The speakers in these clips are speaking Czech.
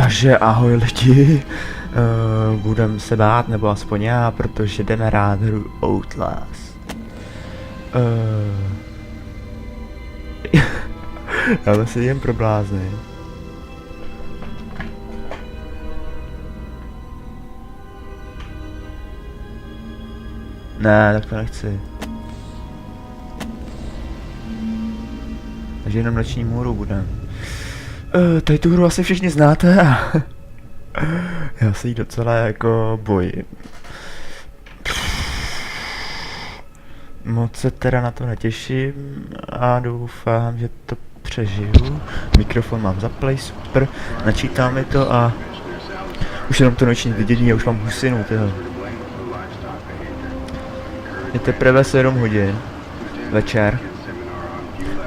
Takže ahoj lidi, budem se bát, nebo aspoň já, protože jdeme rád hru Outlast. Já se jen pro blázny. Ne, tak to nechci. Takže jenom noční můru budem. Tady tu hru asi všichni znáte a já se jí docela jako bojím. Moc se teda na to netěším a doufám, že to přežiju. Mikrofon mám zaplej, super, načítá mi to a už jenom to noční vidění, já už mám husinu, tyhle. Je teprve 7 hodin večer.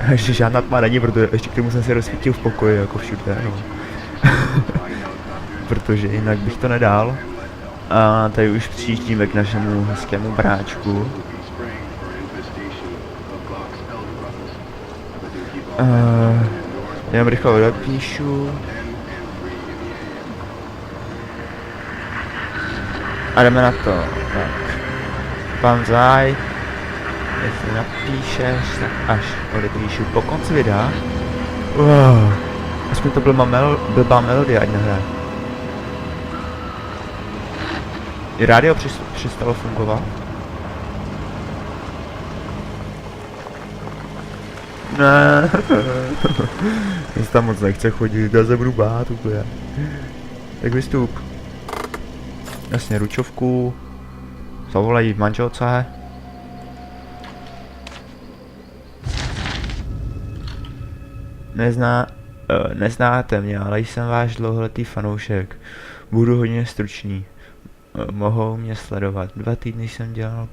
Ještě žádná tma není, protože ještě k tomu jsem si rozsvítil v pokoji, jako všude, no. Protože jinak bych to nedal. A tady už přijíždíme k našemu hezkému bráčku. Jenom rychle odepíšu. A jdeme na to. Tak. Pan Zaj. Jestli napíšeš, tak až odepíšu po konci videa. Wow. Aspoň to blbá melodie, ať nehraje. I rádio přestalo fungovat. Ne. Já se tam moc nechce chodit, já se budu bát úplně. Tak vystup. Jasně, ručovku. Zavolají manželce. Neznáte mě, ale jsem váš dlouholetý fanoušek. Budu hodně stručný. Mohou mě sledovat. 2 týdny jsem dělal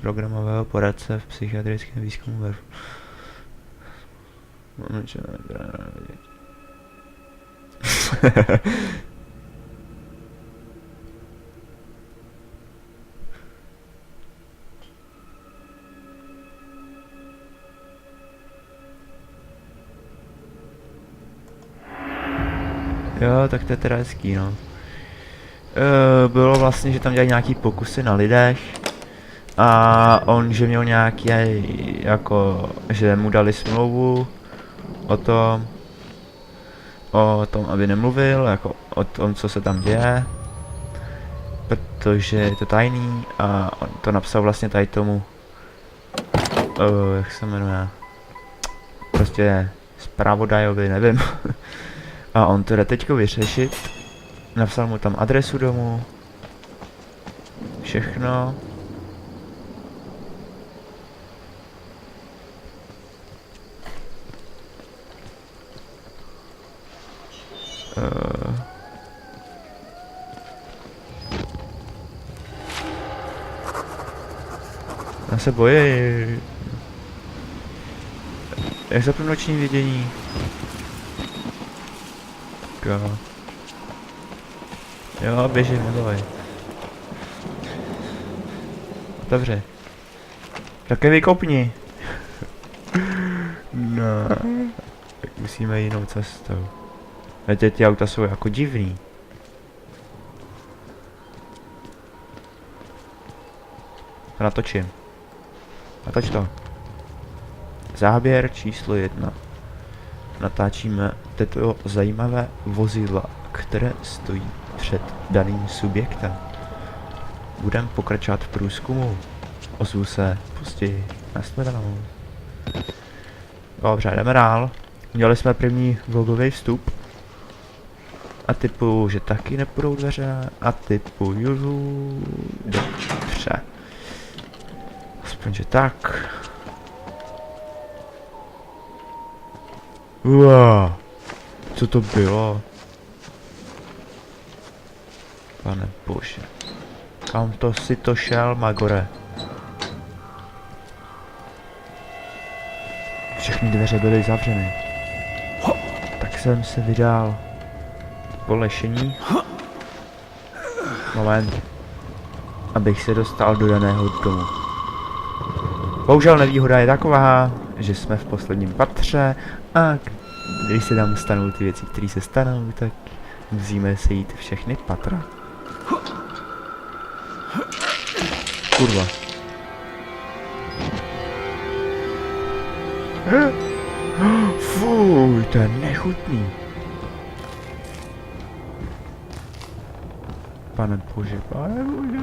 programového poradce v psychiatrickém výzkumu ve... Jo, tak to je teda hezký, no. Bylo vlastně, že tam dělají nějaký pokusy na lidech a on, že měl nějaký, jako, že mu dali smlouvu o tom, aby nemluvil, jako o tom, co se tam děje, protože je to tajný a on to napsal vlastně tady tomu, jak se jmenuje, prostě zpravodajovi, nevím. A on to jde teďko vyřešit. Napsal mu tam adresu domu. Všechno. Já se bojí. Jak zapnu noční vidění? Jo, běžím, neboj. Otevři. Také vykopni. No. Tak musíme jinou cestou. Teď ty auta jsou jako divný. Natočím. Natoč to. Záběr číslo 1. Natáčíme tyto zajímavé vozidla, které stojí před daným subjektem. Budeme pokračovat v průzkumu. Ozvu se později. Nashledanou. Dobře, jdeme dál. Udělali jsme první vlogový vstup. A typu, že taky nepůjdou dveře. A typu, juhu. Dobře. Aspoň, že tak. Wow. Co to bylo? Pane bože. Kam to si to šel, Magore? Všechny dveře byly zavřeny. Tak jsem se vydal po lešení. Moment. Abych se dostal do daného domu. Bohužel nevýhoda je taková, že jsme v posledním patře a když se tam stanou ty věci, které se stanou, tak Musíme si jít všechny patra. Kurva. Fuj, to je nechutný. Pane bože, pane bože.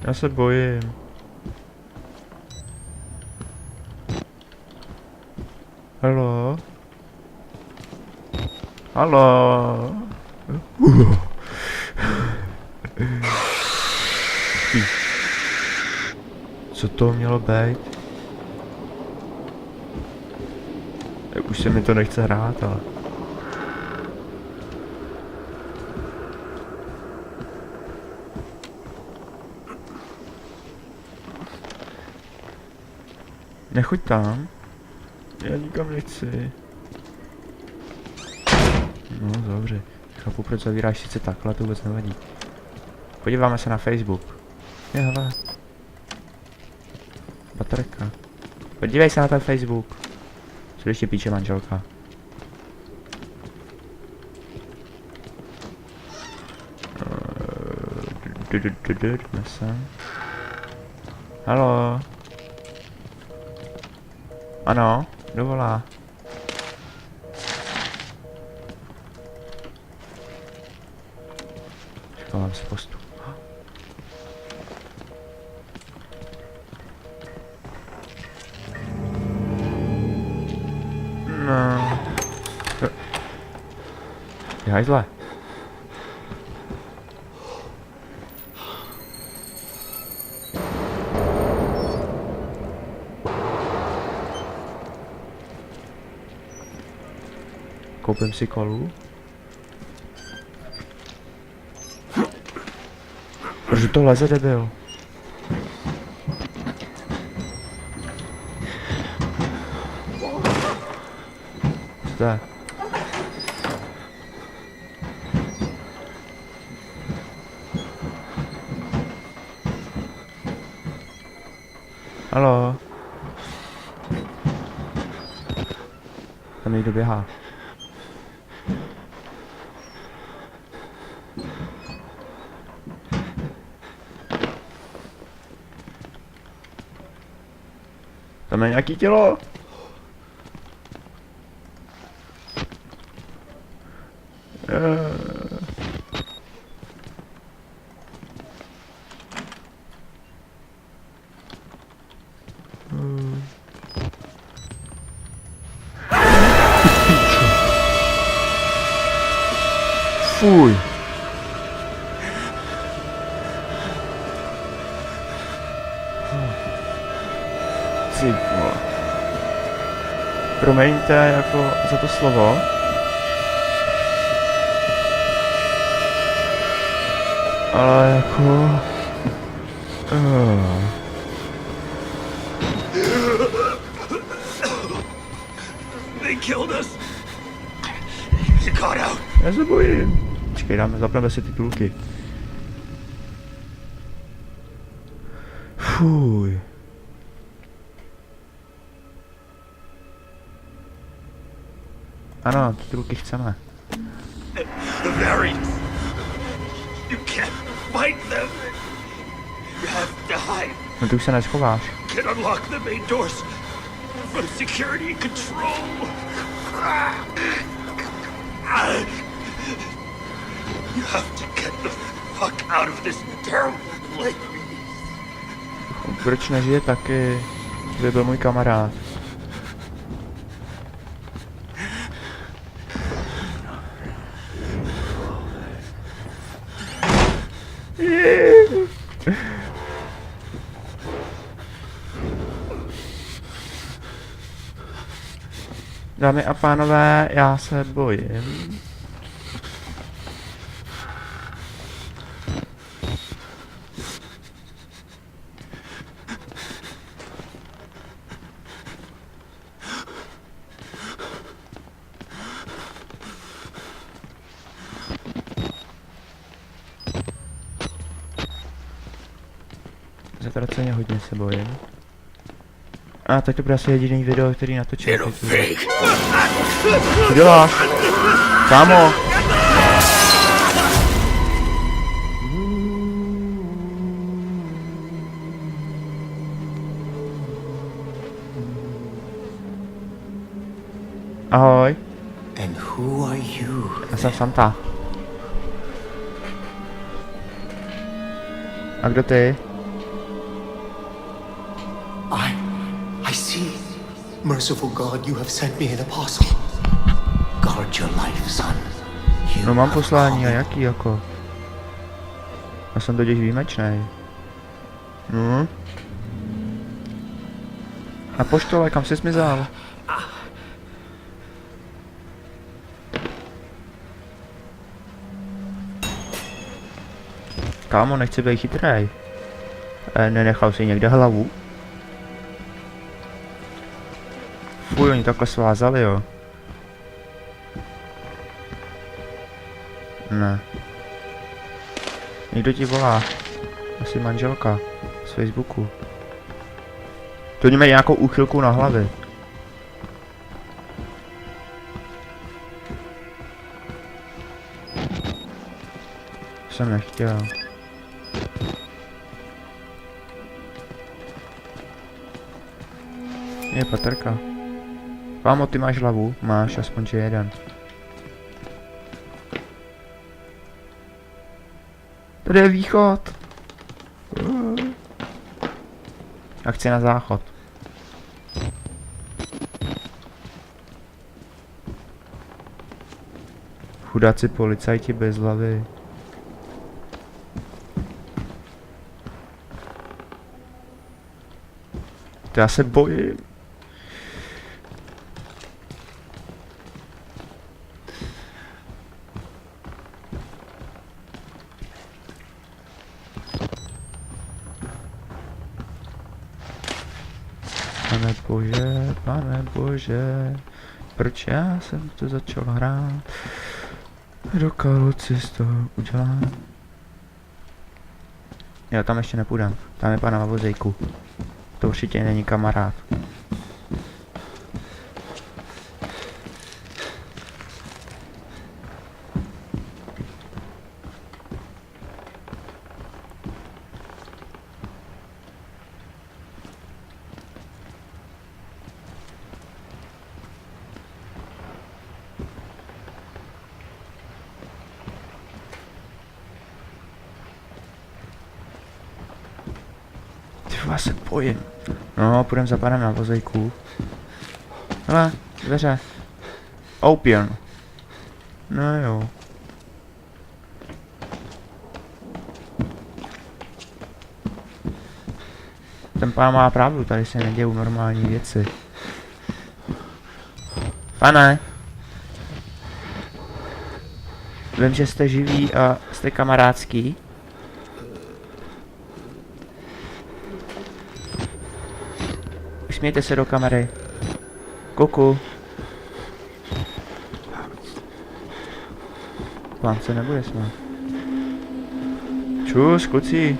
Já se bojím. Haló? Haló? Co to mělo být? Už se mi to nechce hrát, ale... Nechoď tam. Já nikam nechci. No dobře. Chápu, proč zavíráš sice takhle, to vůbec nevadí. Podíváme se na Facebook. Je, hele. Baterka. Podívej se na ten Facebook. Co ještě píče manželka? Jdeme sem. Haló. Ano, kdo volá? Schovám se postu. No. Ty hajzle. Koupím si kolu. Proč to leze, debil? Co to je? Haló? Tam někdo běhá. Tam je nějaký tělo. Fuj. Ty vole. Promiňte jako za to slovo. Ale jako... They killed us. You got out. Já se bojím. Počkej, zapneme si titulky. Fuj. Ano, titulky chceme. The variants. You can't fight them. You have to hide. No ty už se neschováš. Can unlock the main doors from security control. You have to get the fuck out of this terrible place. Proč nežije taky? To byl můj kamarád. Dámy a pánové, já se bojím. Zatraceně hodně se bojím. A tak to bude asi jediný video, který natočím. Little pig. Co děláš? Kámo! Ahoj, And who are you? já jsem Santa. A kdo ty? I see. Merciful God, you have sent me an apostle. Guard your life, son. You No mám have poslání a called. jaký jako? Já jsem totiž výjimečnej. No. A poštole, kam jsi zmizel? Kámo, nechci být chytrej. Nenechal si někde hlavu? Fuj, oni takhle svázali, jo. Ne. Někdo ti volá. Asi manželka. Z Facebooku. To oni mají nějakou úchylku na hlavě. Jsem nechtěl. Je Patrka. Kámo, ty máš hlavu? Máš, aspoň že jeden. Tady je východ. Já chci na záchod. Chudáci policajti bez hlavy. To já se bojím. Pane bože, proč já jsem to začal hrát? Dokud si to udělám? Já tam ještě nepůjdem, tam je pana vozejku. To určitě není kamarád. Já se bojím. No, půjdem za panem na vozejku. Hele, dveře. Open. No jo. Ten pán má pravdu, tady se nedějou normální věci. Pane. Vím, že jste živí a jste kamarádský. Smějte se do kamery. Kuku. Pán se nebude smát. Čus, kluci.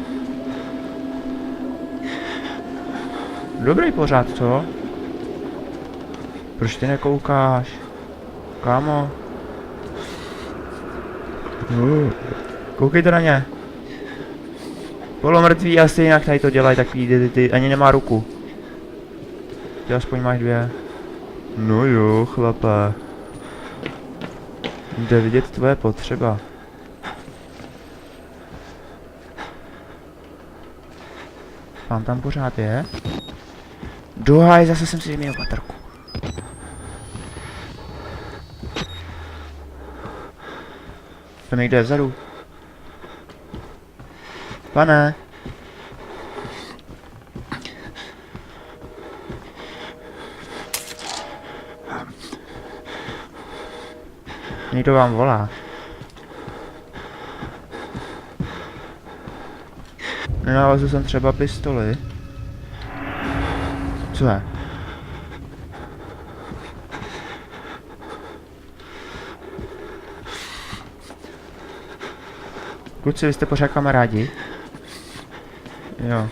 Dobrý pořád, co? Proč ty nekoukáš? Kámo. Koukejte na ně. Polomrtví a stejně jak tady to dělají, tak ty ani nemá ruku. Ty aspoň máš dvě. No jo, chlape. Jde vidět tvoje potřeba. Pán tam pořád je? Dohaj, zase jsem si vyměnil baterku. Tam někde je vzadu. Pane. Někdo vám volá. Nenalezl jsem třeba pistoli. Co je? Kluci, vy jste pořád kamarádi? Jo.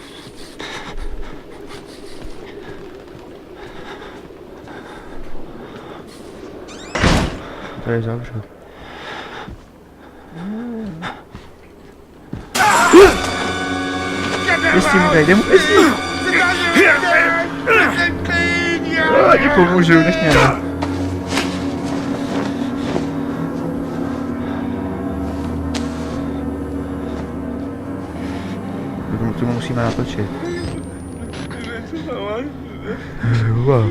To je zavřu. Jestli mu nejde mu jestli. Ti pomůžu, než mě. To musíme natočit.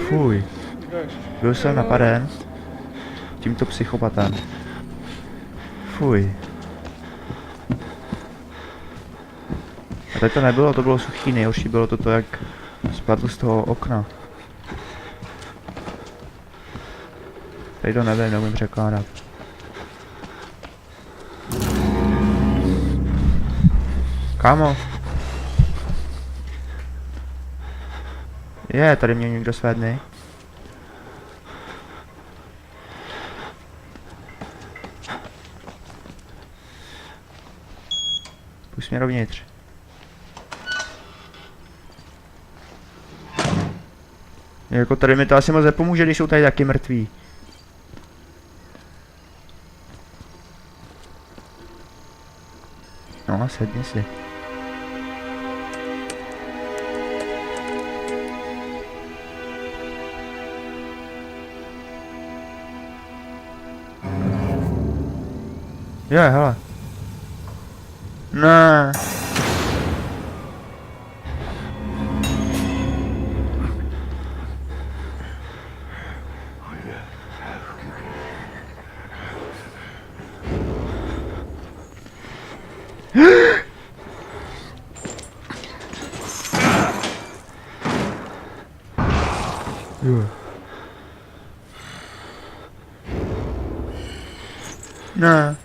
Fuj. Byl jsem napaden tímto psychopatem. Fuj. A teď to nebylo, to bylo suchý, nejhorší bylo to, jak spadl z toho okna. Tady to nevím, neumím překládat. Kámo. Tady mě někdo své dny. Půjď mě dovnitř. Jako tady mi to asi moc nepomůže, když jsou tady taky mrtví. No, sedni si. Hele. Ne. Ne.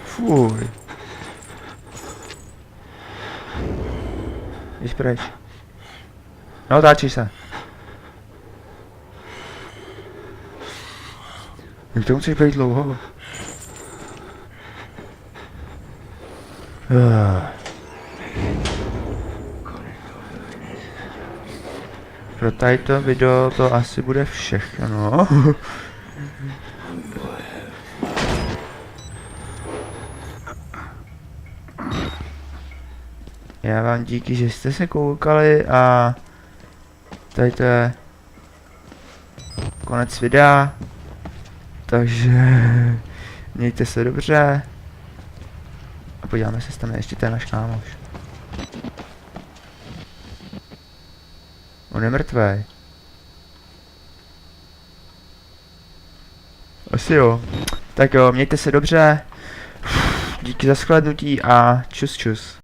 Fuj. Jdeš pryč. No, otáčí se. Jak to musíš být dlouho? Pro tato video to asi bude všechno. Já vám díky, že jste se koukali a tady to je konec videa. Takže mějte se dobře. A podíváme se, tam je ještě ten náš kámoš. On je mrtvý. Asi jo. Tak jo, mějte se dobře. Díky za shlédnutí a čus čus.